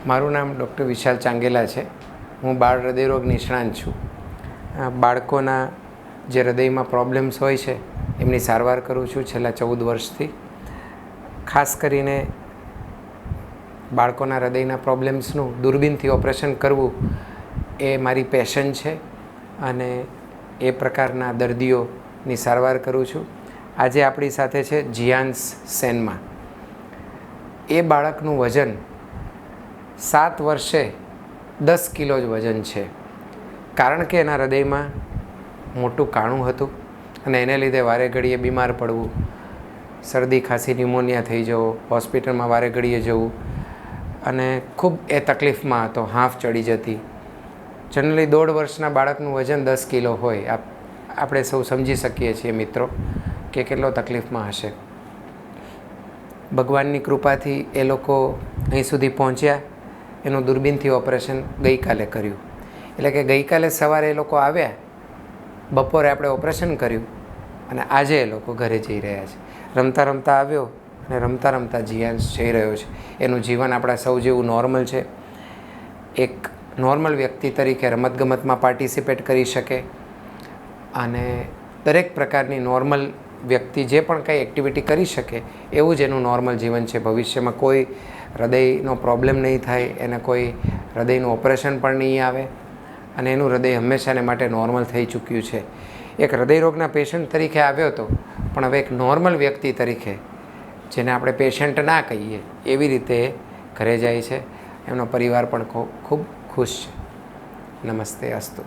મારું નામ ડૉક્ટર વિશાલ ચાંગેલા છે. હું બાળ હૃદયરોગ નિષ્ણાત છું. બાળકોના જે હૃદયમાં પ્રોબ્લેમ્સ હોય છે એમની સારવાર કરું છું છેલ્લા 14 વર્ષથી. ખાસ કરીને બાળકોના હૃદયના પ્રોબ્લેમ્સનું દૂરબીનથી ઓપરેશન કરવું એ મારી પેશન છે અને એ પ્રકારના દર્દીઓની સારવાર કરું છું. આજે આપણી સાથે છે જીયાંશ સેનમાં. એ બાળકનું વજન 7 વર્ષે 10 કિલો જ વજન છે, કારણ કે એના હૃદયમાં મોટું કાણું હતું અને એને લીધે વારે ઘડીએ બીમાર પડવું, શરદી ખાંસી ન્યુમોનિયા થઈ જવો, હોસ્પિટલમાં વારે ઘડીએ જવું અને ખૂબ એ તકલીફમાં હતો, હાંફ ચડી જતી. જનરલી 1.5 વર્ષના બાળકનું વજન 10 કિલો હોય. આપણે સૌ સમજી શકીએ છીએ મિત્રો કે કેટલો તકલીફમાં હશે. ભગવાનની કૃપાથી એ લોકો અહીં સુધી પહોંચ્યા. એનું દૂરબીનથી ઓપરેશન ગઈકાલે કર્યું. એટલે કે ગઈકાલે સવારે એ લોકો આવ્યા, બપોરે આપણે ઓપરેશન કર્યું અને આજે એ લોકો ઘરે જઈ રહ્યા છે. રમતા રમતા આવ્યો અને રમતા રમતા જીયાંશ જઈ રહ્યો છે. એનું જીવન આપણા સૌ જેવું નોર્મલ છે. એક નોર્મલ વ્યક્તિ તરીકે રમતગમતમાં પાર્ટિસિપેટ કરી શકે અને દરેક પ્રકારની નોર્મલ વ્યક્તિ જે પણ કંઈ એક્ટિવિટી કરી શકે એવું જ એનું નોર્મલ જીવન છે. ભવિષ્યમાં કોઈ હૃદયનો પ્રોબ્લેમ નહીં થાય, એને કોઈ હૃદયનું ઓપરેશન પણ નહીં આવે અને એનું હૃદય હંમેશાને માટે નોર્મલ થઈ ચૂક્યું છે. એક હૃદયરોગના પેશન્ટ તરીકે આવ્યો હતો, પણ હવે એક નોર્મલ વ્યક્તિ તરીકે, જેને આપણે પેશન્ટ ના કહીએ એવી રીતે ઘરે જાય છે. એમનો પરિવાર પણ ખૂબ ખુશ છે. નમસ્તે, અસ્તુ.